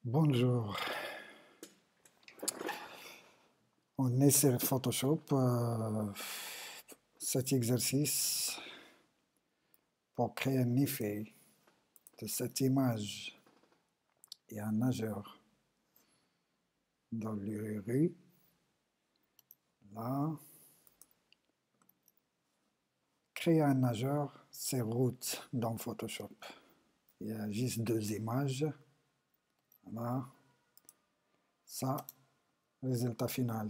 Bonjour, on est sur Photoshop. Cet exercice pour créer un effet de cette image. Il y a un nageur dans les rues, là. Créer un nageur, c'est route dans Photoshop. Il y a juste deux images. Voilà. Ça, résultat final.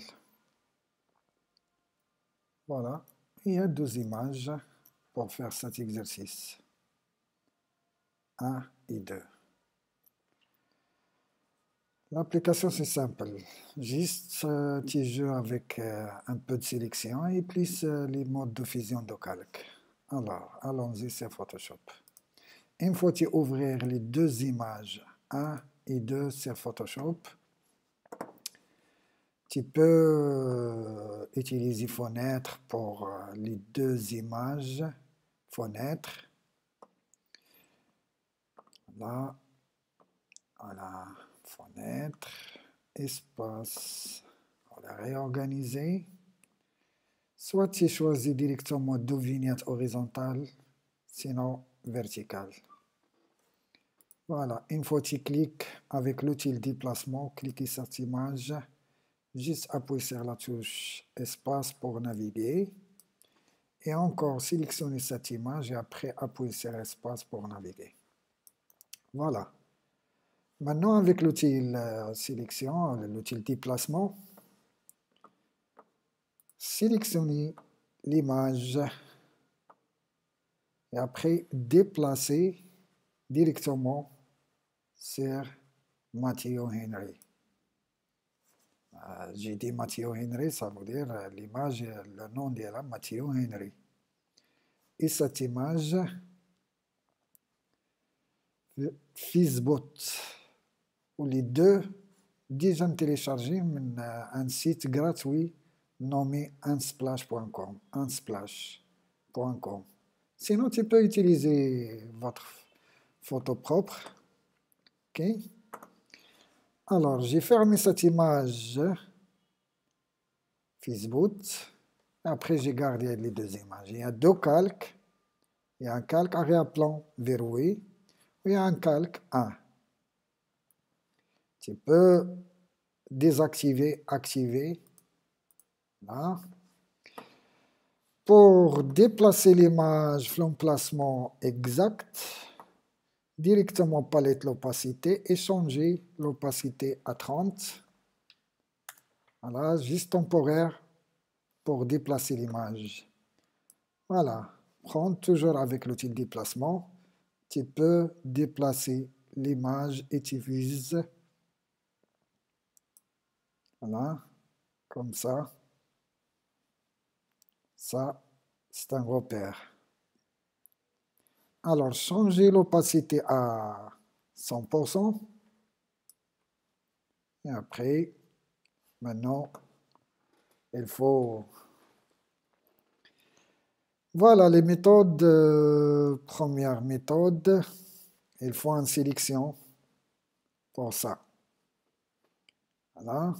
Voilà. Il y a deux images pour faire cet exercice. 1 et 2. L'application, c'est simple. Juste un petit jeu avec un peu de sélection et plus les modes de fusion de calque. Alors, allons-y sur Photoshop. Une fois que tu ouvrir les deux images, 1 et 2 sur Photoshop, tu peux utiliser fenêtre pour les deux images. Fenêtre. Là. Voilà. Fenêtre. Espace. On va réorganiser. Soit tu choisis directement deux vignettes horizontales, sinon verticales. Voilà, une fois que tu cliques avec l'outil déplacement, cliquez sur cette image, juste appuyer sur la touche espace pour naviguer. Et encore sélectionner cette image et après appuyer sur espace pour naviguer. Voilà. Maintenant avec l'outil sélection, l'outil déplacement, sélectionnez l'image et après déplacer directement sur Matthew Henry. J'ai dit Matthew Henry, ça veut dire l'image, le nom de la Matthew Henry. Et cette image, Fizzbot, où les deux déjà téléchargés un site gratuit nommé unsplash.com. Unsplash.com. Sinon, tu peux utiliser votre photo propre. OK. Alors, j'ai fermé cette image Facebook. Après, j'ai gardé les deux images. Il y a deux calques. Il y a un calque arrière-plan verrouillé. Il y a un calque 1. Tu peux désactiver, activer. Là. Pour déplacer l'image, l'emplacement exact, directement palette l'opacité et changer l'opacité à 30. Voilà, juste temporaire pour déplacer l'image. Voilà, prends toujours avec l'outil de déplacement. Tu peux déplacer l'image et tu vises. Voilà, comme ça. Ça, c'est un repère. Alors, changer l'opacité à 100%. Et après, maintenant, il faut... Voilà les méthodes. Première méthode, il faut une sélection pour ça. Voilà.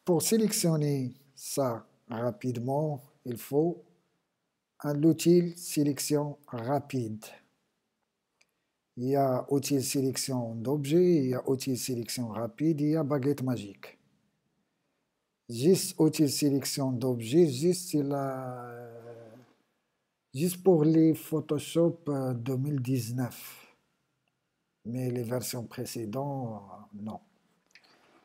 Pour sélectionner ça rapidement, il faut un outil sélection rapide. Il y a outil sélection d'objets, il y a outil sélection rapide, il y a baguette magique. Juste outil sélection d'objets, juste pour les Photoshop 2019. Mais les versions précédentes, non.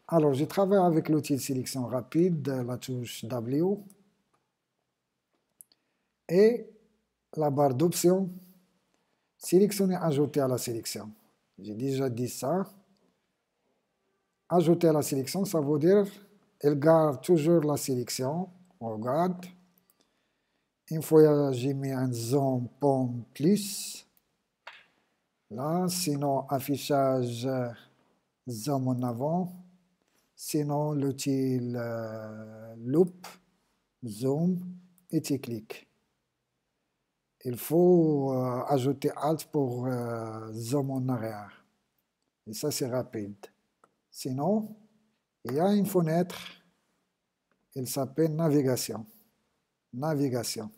Alors, je travaille avec l'outil sélection rapide, la touche W. Et la barre d'options, sélectionner, ajouter à la sélection. J'ai déjà dit ça. Ajouter à la sélection, ça veut dire elle garde toujours la sélection. On regarde. Une fois j'ai mis un zoom pomme plus. Là, sinon affichage zoom en avant. Sinon l'outil loop, zoom et tu cliques. Il faut ajouter Alt pour zoom en arrière. Et ça, c'est rapide. Sinon, il y a une fenêtre, elle s'appelle navigation. Navigation.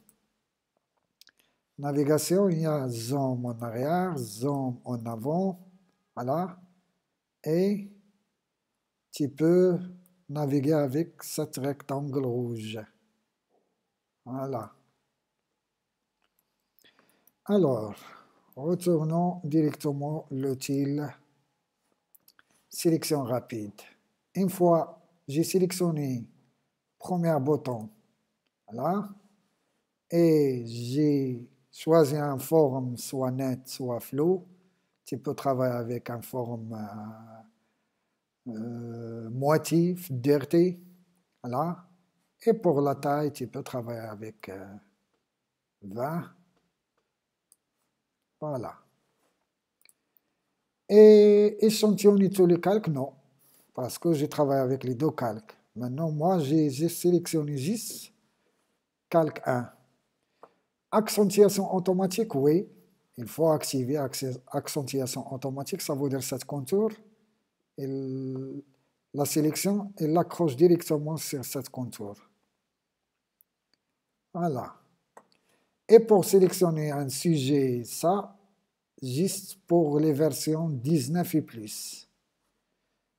Navigation, il y a zoom en arrière, zoom en avant, voilà. Et tu peux naviguer avec cet rectangle rouge. Voilà. Alors, retournons directement l'outil sélection rapide. Une fois j'ai sélectionné le premier bouton, voilà, et j'ai choisi un forme soit net, soit flou, tu peux travailler avec un forme motif, dirty, voilà. Et pour la taille, tu peux travailler avec 20, voilà. Et échantillonner tous les calques, non, parce que je travaille avec les deux calques. Maintenant, moi, j'ai sélectionné juste calque 1. Accentuation automatique, oui, il faut activer accentuation automatique, ça veut dire cette contour. La sélection, elle l'accroche directement sur cette contour. Voilà. Et pour sélectionner un sujet, ça, juste pour les versions 19 et plus.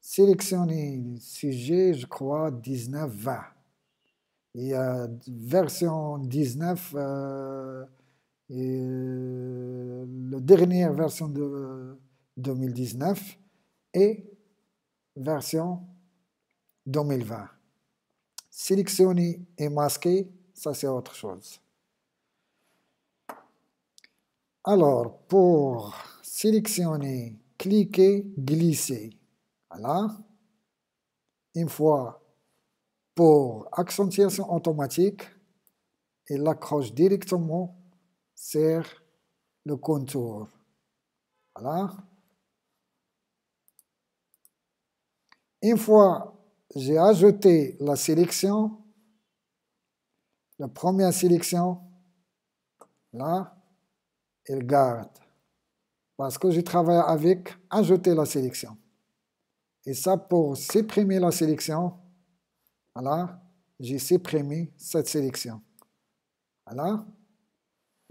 Sélectionner sujet, je crois, 19-20. Il y a version 19, et la dernière version de 2019 et version 2020. Sélectionner et masquer, ça c'est autre chose. Alors, pour sélectionner, cliquer, glisser. Voilà. Une fois pour accentuation automatique, il l'accroche directement sur le contour. Voilà. Une fois j'ai ajouté la sélection, la première sélection, là, elle garde. Parce que je travaille avec ajouter la sélection. Et ça, pour supprimer la sélection, voilà, j'ai supprimé cette sélection. Voilà.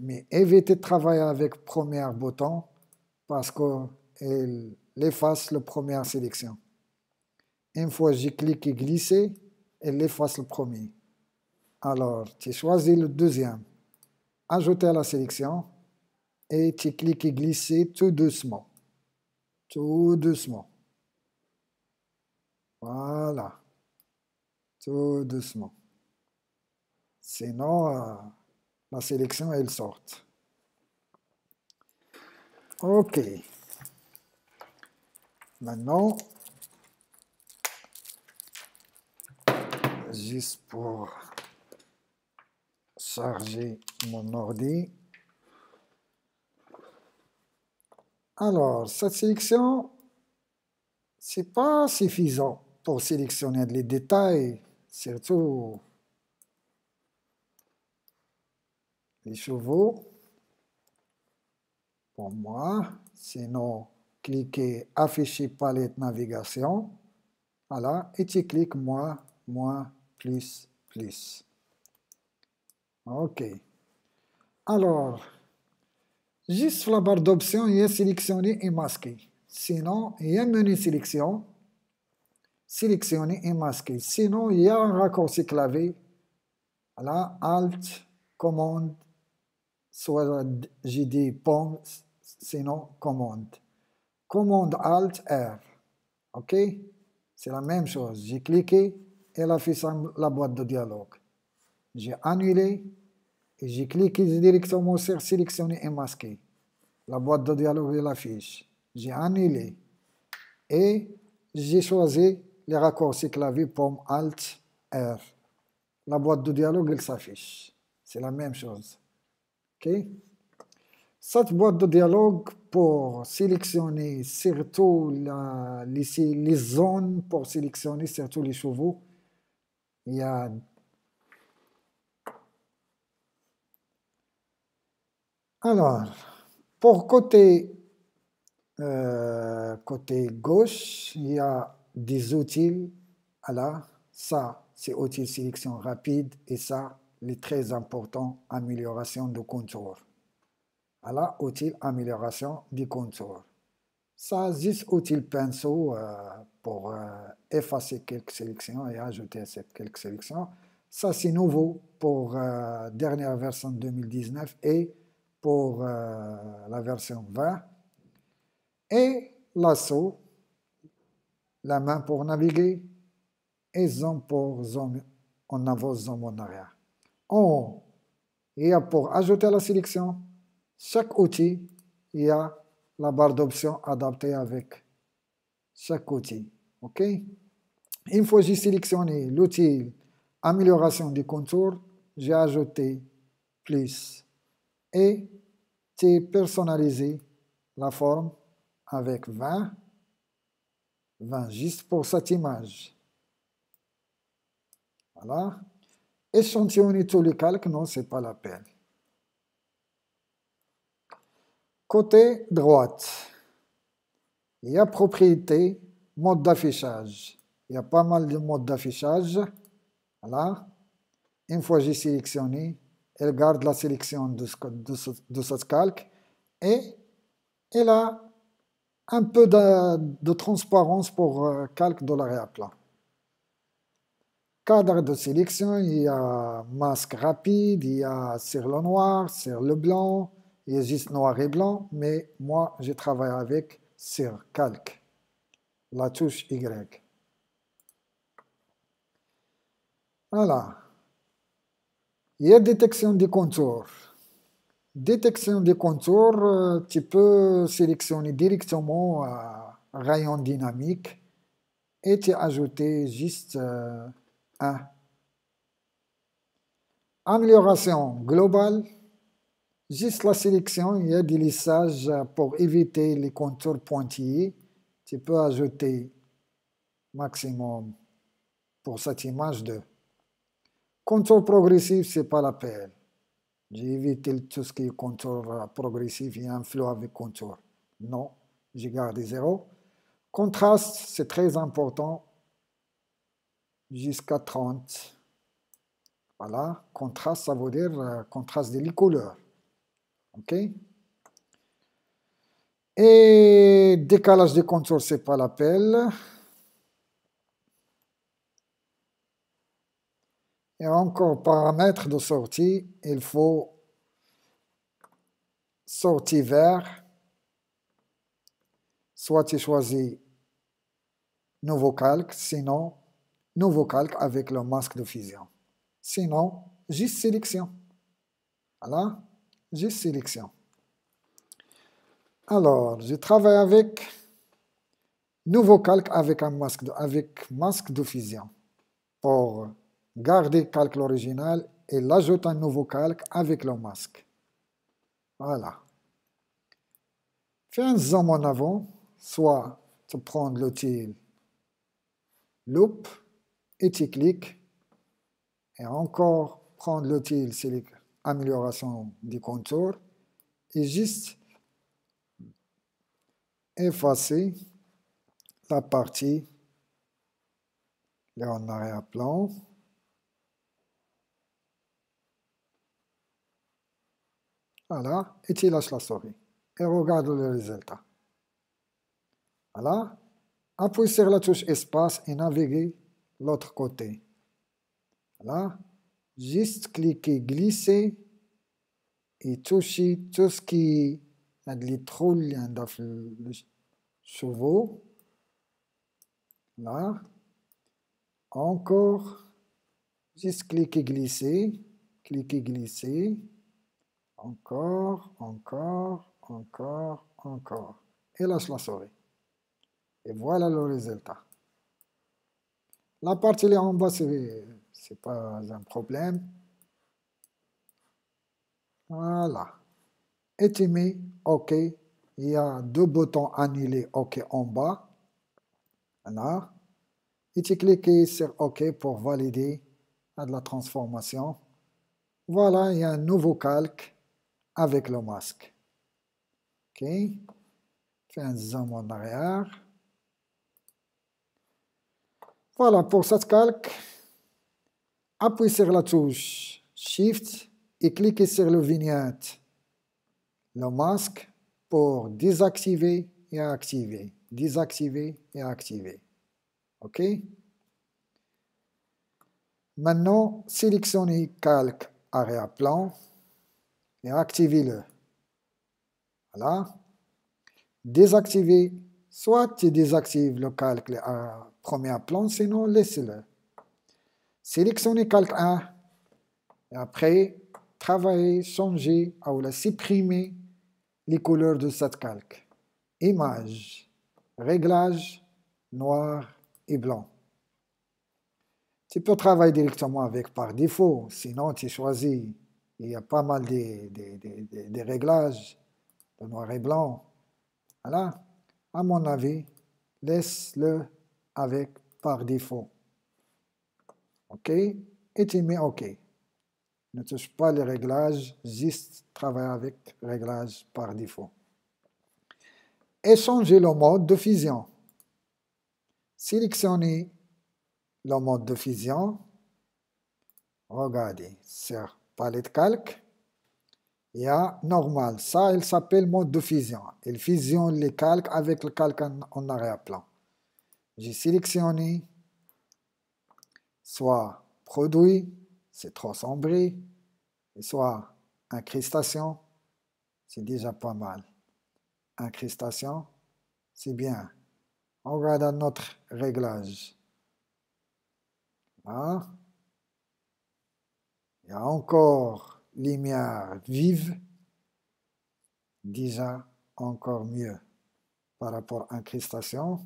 Mais évitez de travailler avec le premier bouton parce qu'il efface la première sélection. Une fois que j'ai cliqué glisser, elle efface le premier. Alors, tu choisis le deuxième, ajouter à la sélection et tu cliques glisser tout doucement. Tout doucement. Voilà. Tout doucement. Sinon, la sélection, elle sort. OK. Maintenant, juste pour charger mon ordi. Alors, cette sélection, c'est pas suffisant pour sélectionner les détails, surtout les chevaux. Pour moi, sinon, cliquez afficher palette navigation. Voilà, et tu cliques moins, plus, plus. OK. Alors, juste la barre d'options, il y a sélectionner et masquer. Sinon, il y a menu sélection, sélectionner et masquer. Sinon, il y a un raccourci clavier. Voilà, Alt, commande, soit j'ai dit POM, sinon commande. Commande Alt R. OK? C'est la même chose. J'ai cliqué, elle affiche la boîte de dialogue. J'ai annulé et j'ai cliqué directement sur sélectionner et masquer. La boîte de dialogue elle affiche. J'ai annulé et j'ai choisi les raccourcis clavier POM Alt R. La boîte de dialogue elle s'affiche. C'est la même chose. OK? Cette boîte de dialogue pour sélectionner surtout les zones, pour sélectionner surtout les chevaux, il y a alors, pour côté côté gauche, il y a des outils. Là, ça, c'est outil sélection rapide et ça, les très important, amélioration de contour. Là, outil amélioration du contour. Ça, juste outil pinceau pour effacer quelques sélections et ajouter quelques sélections. Ça, c'est nouveau pour dernière version 2019 et pour la version 20. Et lasso, la main pour naviguer et zoom pour zoom en avant, zoom en arrière. En haut, il y a pour ajouter la sélection, chaque outil, il y a la barre d'options adaptée avec chaque outil. OK? Une fois que j'ai sélectionné l'outil amélioration du contour, j'ai ajouté plus et j'ai personnalisé la forme avec 20 juste pour cette image. Voilà. Échantillonner tous les calques, non, ce n'est pas la peine. Côté droite, il y a propriété, mode d'affichage. Il y a pas mal de modes d'affichage. Voilà. Une fois que j'ai sélectionné, elle garde la sélection de ce calque et elle a un peu de transparence pour calque de l'arrière-plan. Cadre de sélection, il y a masque rapide, il y a sur le noir, sur le blanc, il y a juste noir et blanc, mais moi, je travaille avec sur calque, la touche Y. Voilà. Il y a détection des contours. Détection des contours, tu peux sélectionner directement rayon dynamique et tu ajouter juste un. Amélioration globale, juste la sélection, il y a des lissages pour éviter les contours pointillés. Tu peux ajouter maximum pour cette image 2. Contour progressif, ce n'est pas la peine. J'ai évité tout ce qui est contour progressif, il y a un flou avec contour. Non, j'ai gardé 0. Contraste, c'est très important, jusqu'à 30. Voilà, contraste, ça veut dire contraste des couleurs. OK? Et décalage de contour, ce n'est pas l'appel. Et encore, paramètres de sortie, il faut sortie vert. Soit tu choisis nouveau calque, sinon nouveau calque avec le masque de fusion. Sinon, juste sélection. Voilà, juste sélection. Alors, je travaille avec nouveau calque avec un masque de fusion pour garder le calque original et l'ajouter un nouveau calque avec le masque. Voilà. Fais un zoom en avant, soit tu prends l'outil Loop et tu cliques et encore prendre l'outil amélioration du contour et juste effacer la partie là en arrière-plan. Voilà, et tu lâches la souris et regarde le résultat. Voilà, appuie sur la touche espace et naviguer l'autre côté. Voilà, juste cliquer, glisser et toucher tout ce qui a des trous dans le chevaux. Là, encore, juste cliquer, glisser, encore, et lâche la souris. Et voilà le résultat. La partie là en bas, c'est pas un problème. Voilà. Et tu mets OK. Il y a 2 boutons annulés OK en bas. Voilà. Et tu cliques sur OK pour valider la transformation. Voilà, il y a un nouveau calque avec le masque. OK. Fais un zoom en arrière. Voilà, pour cette calque, appuyez sur la touche Shift et cliquez sur le vignette, le masque, pour désactiver et activer. Désactiver et activer. OK? Maintenant, sélectionnez calque arrière-plan et activez-le. Voilà. Désactivez, soit tu désactives le calque à premier plan, sinon laissez-le. Sélectionnez calque 1 et après, travaillez, changez ou supprimez les couleurs de cette calque. Image, réglage, noir et blanc. Tu peux travailler directement avec par défaut, sinon tu choisis. Il y a pas mal de réglages de noir et blanc. Voilà. À mon avis, laisse-le avec par défaut. OK? Et tu mets OK. Ne touche pas les réglages, juste travaille avec réglages par défaut. Et changez le mode de fusion. Sélectionnez le mode de fusion. Regardez, sur palette calque, il y a normal. Ça, il s'appelle mode de fusion. Il fusionne les calques avec le calque en arrière-plan. J'ai sélectionné soit produit, c'est trop sombré, soit incrustation, c'est déjà pas mal. Incrustation, c'est bien. On regarde notre réglage. Là. Il y a encore lumière vive, déjà encore mieux par rapport à incrustation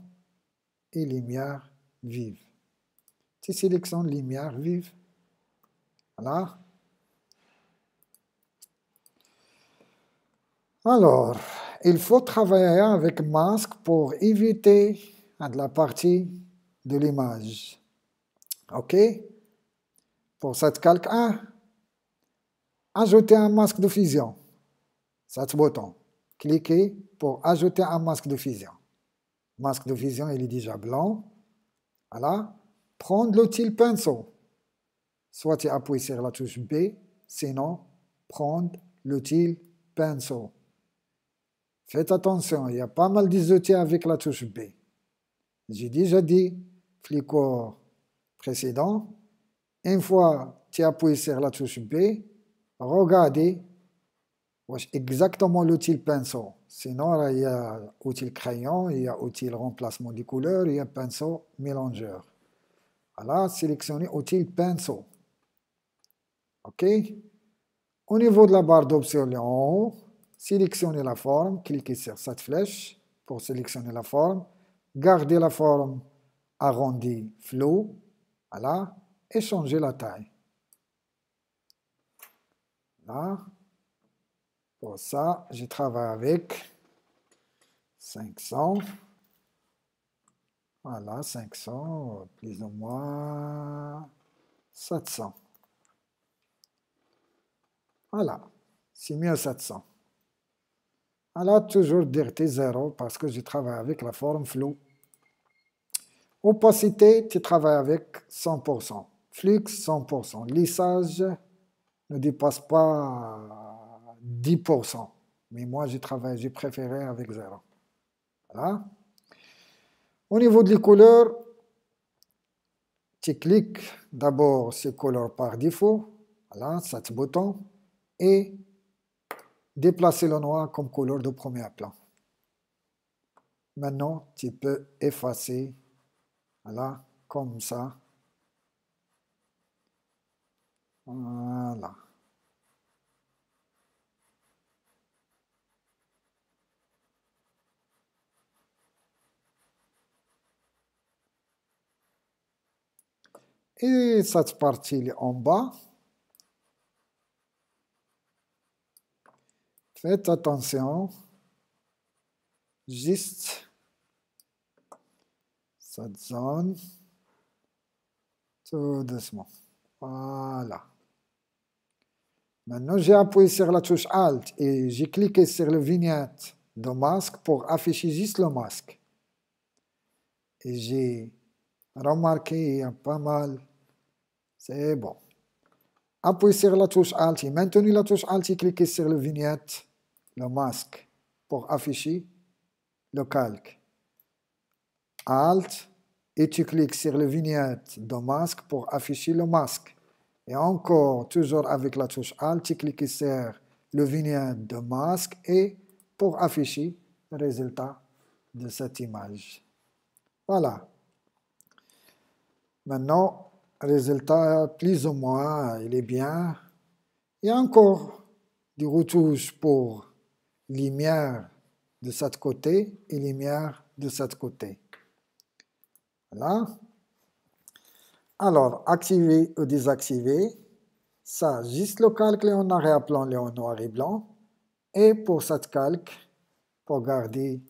et lumière vive. Tu sélectionnes lumière vive. Voilà. Alors, il faut travailler avec masque pour éviter de la partie de l'image. OK? Pour cette calque 1, ajoutez un masque de fusion. Cet bouton. Cliquez pour ajouter un masque de fusion. Masque de fusion, il est déjà blanc. Voilà. Prendre l'outil pinceau. Soit tu appuies sur la touche B, sinon, prendre l'outil pinceau. Faites attention, il y a pas mal d'outils avec la touche B. J'ai déjà dit, flicourt précédent, une fois tu appuies sur la touche B, regardez exactement l'outil pinceau. Sinon, il y a outil crayon, il y a outil remplacement des couleurs, il y a pinceau mélangeur. Voilà, sélectionnez outil pinceau. OK? Au niveau de la barre d'options en haut, sélectionnez la forme, cliquez sur cette flèche pour sélectionner la forme, gardez la forme arrondie floue, voilà, et changez la taille. Là, pour ça, je travaille avec 500. Voilà, 500, plus ou moins 700. Voilà, c'est mieux 700. Voilà, toujours DRT 0 parce que je travaille avec la forme floue. Opacité, tu travailles avec 100%. Flux, 100%. Lissage ne dépasse pas 10%. Mais moi, j'ai préféré avec 0. Voilà. Au niveau des couleurs, tu cliques d'abord sur couleur par défaut. Voilà, cet bouton. Et déplacer le noir comme couleur de premier plan. Maintenant, tu peux effacer, voilà, comme ça. Voilà. Et cette partie en bas, faites attention, juste cette zone, tout doucement. Voilà. Maintenant, j'ai appuyé sur la touche Alt et j'ai cliqué sur le vignette de masque pour afficher juste le masque. Et j'ai remarqué, il y a pas mal. C'est bon. Appuyez sur la touche Alt et maintenez la touche Alt et cliquez sur le vignette, le masque, pour afficher le calque. Alt et tu cliques sur le vignette de masque pour afficher le masque. Et encore, toujours avec la touche Alt, tu cliques sur le vignette de masque et pour afficher le résultat de cette image. Voilà. Maintenant, résultat plus ou moins, il est bien. Il y a encore des retouches pour lumière de ce côté et lumière de ce côté. Voilà. Alors, activer ou désactiver, ça, juste le calque en arrière-plan, en noir et blanc. Et pour cette calque, pour garder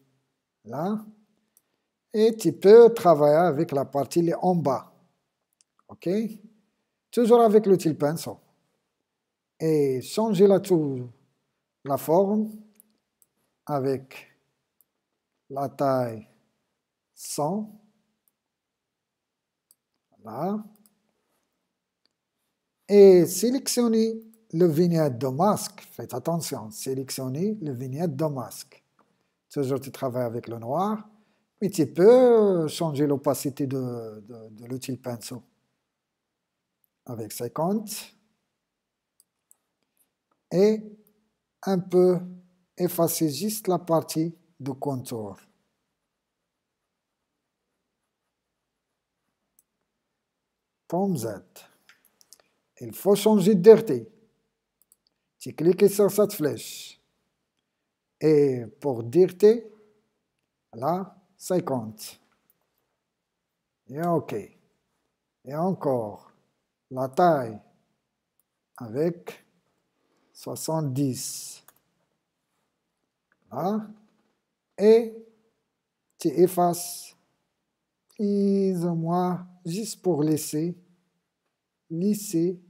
là. Et tu peux travailler avec la partie en bas. OK? Toujours avec l'outil pinceau. Et changer la forme avec la taille 100. Voilà. Et sélectionnez le vignette de masque. Faites attention, sélectionnez le vignette de masque. Toujours tu travailles avec le noir, mais tu peux changer l'opacité de l'outil pinceau. Avec 50. Et un peu effacer juste la partie de contour. Pomme Z. Il faut changer de dureté. Tu cliques sur cette flèche. Et pour dureté, là, 50. Et OK. Et encore, la taille avec 70. Là. Et tu effaces plus ou moins juste pour laisser lisser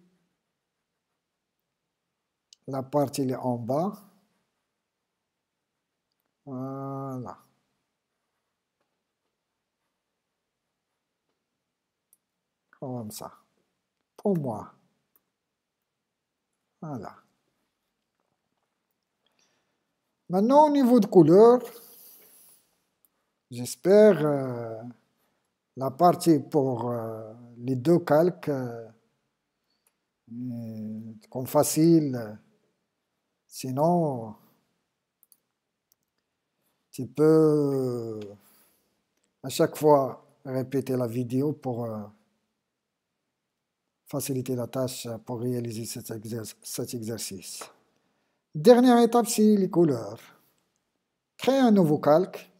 la partie en bas. Voilà. Comme ça. Pour moi. Voilà. Maintenant, au niveau de couleur, j'espère la partie pour les deux calques comme facile. Sinon, tu peux à chaque fois répéter la vidéo pour faciliter la tâche pour réaliser cet exercice. Dernière étape, c'est les couleurs. Créer un nouveau calque,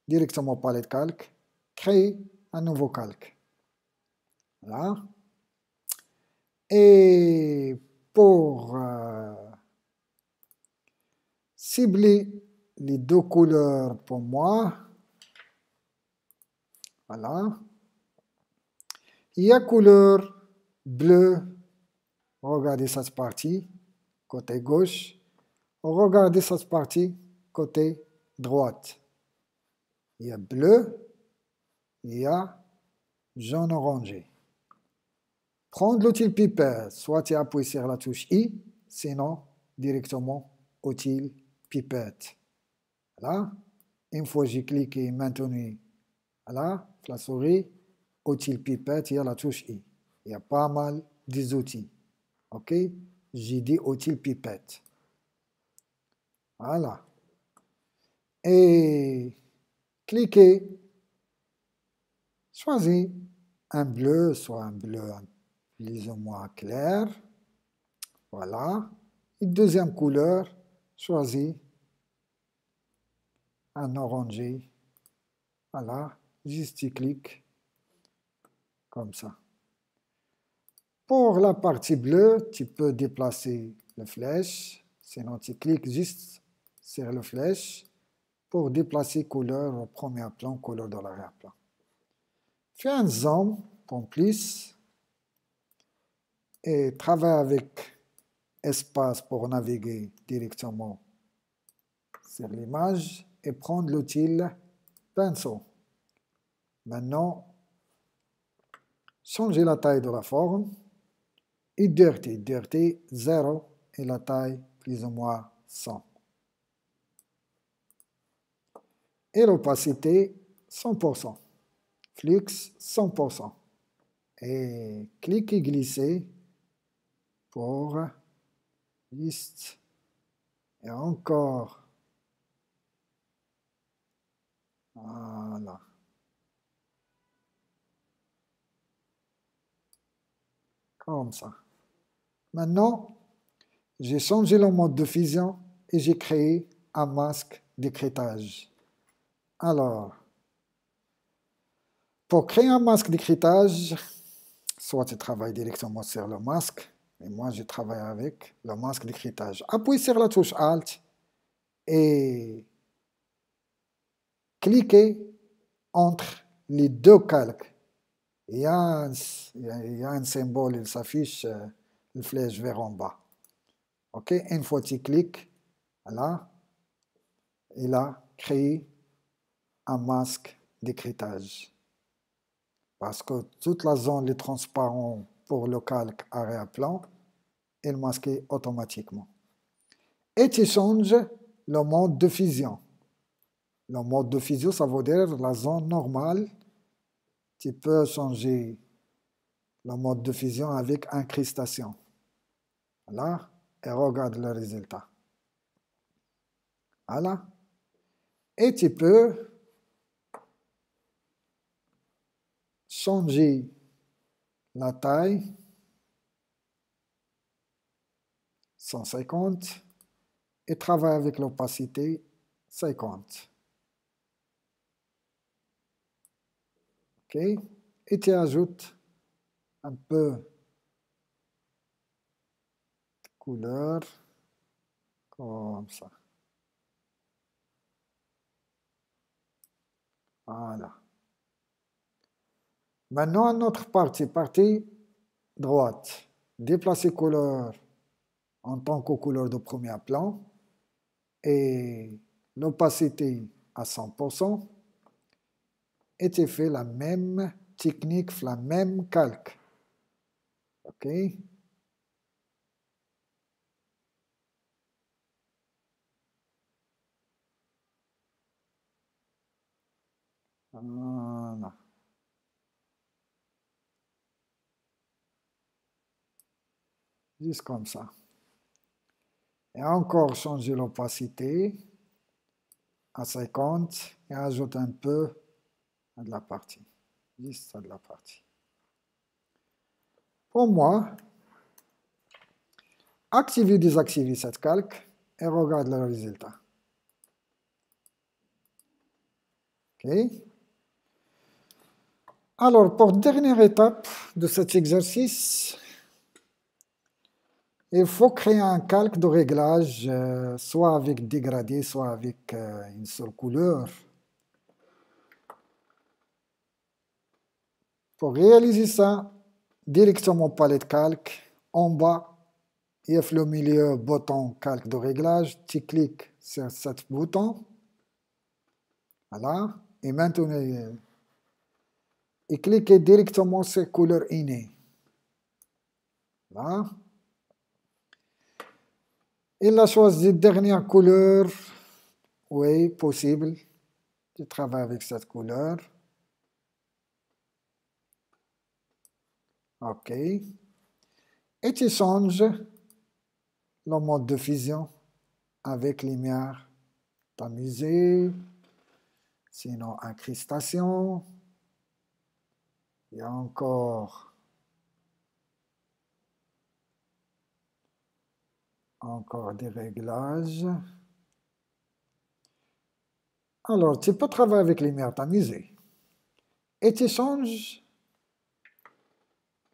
directement palette calque, créer un nouveau calque. Voilà. Et pour cibler les deux couleurs pour moi, voilà. Il y a couleur bleue, regardez cette partie, côté gauche, regardez cette partie, côté droite. Il y a bleu, il y a jaune orangé. Prendre l'outil pipette, soit tu appuies sur la touche I, sinon directement outil pipette. Voilà. Une fois que j'ai cliqué maintenu, voilà, la souris, outil pipette, il y a la touche I. Il y a pas mal des outils. OK? J'ai dit outil pipette. Voilà. Et cliquez. Choisis un bleu, soit un bleu plus ou moins clair. Voilà. Et deuxième couleur, choisis un orangé. Voilà. Juste tu cliques comme ça. Pour la partie bleue, tu peux déplacer la flèche. Sinon, tu cliques juste sur la flèche pour déplacer couleur au premier plan, couleur dans l'arrière-plan. Fais un zoom pour plus et travaille avec espace pour naviguer directement sur l'image et prendre l'outil pinceau. Maintenant, changer la taille de la forme et dirty 0 et la taille plus ou moins 100. Et l'opacité 100%, flux 100%. Et cliquez glisser pour liste et encore. Voilà. Comme ça. Maintenant, j'ai changé le mode de fusion et j'ai créé un masque d'écrêtage. Alors, pour créer un masque d'écrêtage, soit tu travailles directement sur le masque, mais moi je travaille avec le masque d'écrêtage. Appuie sur la touche Alt et cliquez entre les deux calques. Il y a un symbole, il s'affiche une flèche vers en bas. Ok, une fois que tu cliques, voilà, il a créé un masque d'écrêtage. Parce que toute la zone est transparente pour le calque arrière-plan est masquée automatiquement. Et tu changes le mode de fusion. Le mode de fusion, ça veut dire la zone normale. Tu peux changer le mode de fusion avec incrustation. Voilà, et regarde le résultat. Voilà. Et tu peux changer la taille 150 et travailler avec l'opacité 50. Ok? Et tu ajoutes un peu de couleur comme ça. Voilà. Maintenant, notre partie droite. Déplacer couleur en tant que couleur de premier plan et l'opacité à 100%. Et tu fais la même technique, la même calque. Ok? Voilà. Juste comme ça. Et encore changer l'opacité à 50 et ajoute un peu de la partie. Juste ça de la partie. Pour moi, activez et désactivez cette calque et regarde le résultat. Ok? Alors, pour dernière étape de cet exercice, il faut créer un calque de réglage, soit avec dégradé, soit avec une seule couleur. Pour réaliser ça, directement palette calque, en bas, il y a le milieu bouton calque de réglage, tu cliques sur ce bouton, voilà, et maintenant, et cliquez directement sur couleur innée. Voilà. Il a choisi la dernière couleur, oui, possible, tu travailles avec cette couleur. Ok. Et tu changes le mode de fusion avec lumière tamisée, sinon incrustation. Il y a encore des réglages. Alors, tu peux travailler avec lumière tamisée. Et tu changes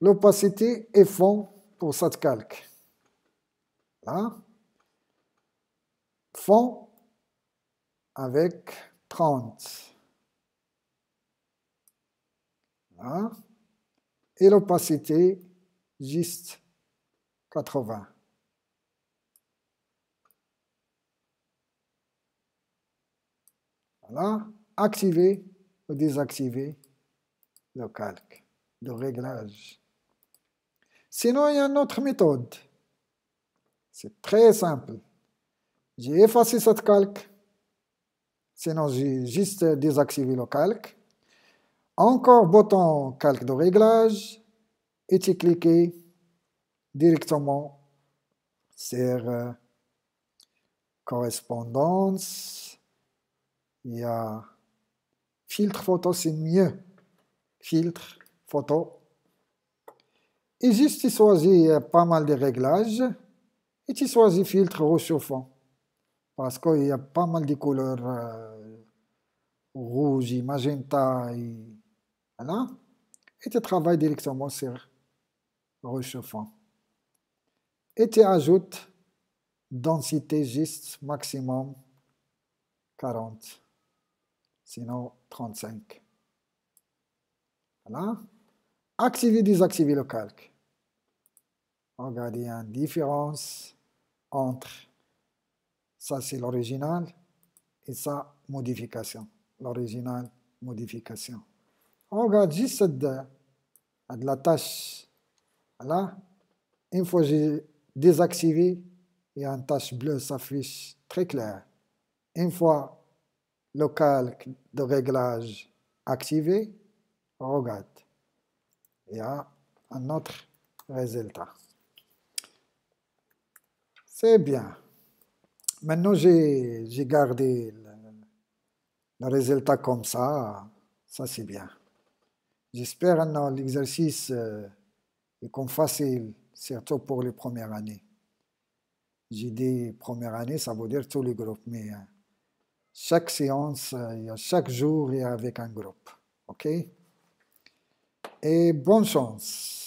l'opacité et fond pour cette calque. Là. Fond avec 30. Là. Et l'opacité, juste 80. Voilà. Activer ou désactiver le calque, le réglage. Sinon, il y a une autre méthode. C'est très simple. J'ai effacé cette calque. Sinon, j'ai juste désactivé le calque. Encore bouton calque de réglage. Et tu cliques directement sur correspondance. Il y a filtre photo, c'est mieux. Filtre photo. Et juste tu choisis pas mal de réglages. Et tu choisis filtre réchauffant. Parce qu'il y a pas mal de couleurs rouge et magenta. Voilà. Et tu travailles directement sur réchauffant. Et tu ajoutes densité juste maximum 40. Sinon 35. Voilà. Activer, désactiver le calque. Regardez, il y a une différence entre ça, c'est l'original, et ça, modification. L'original, modification. On regarde juste de la tâche. Voilà. Une fois que j'ai désactivé, il y a une tache bleue s'affiche très claire. Une fois le calque de réglage activé, on regarde. Il y a un autre résultat. C'est bien. Maintenant, j'ai gardé le résultat comme ça. Ça, c'est bien. J'espère que l'exercice est facile, surtout pour les premières années. J'ai dit première année, ça veut dire tous les groupes, mais chaque séance, chaque jour, il y a avec un groupe. OK? Et bonne chance.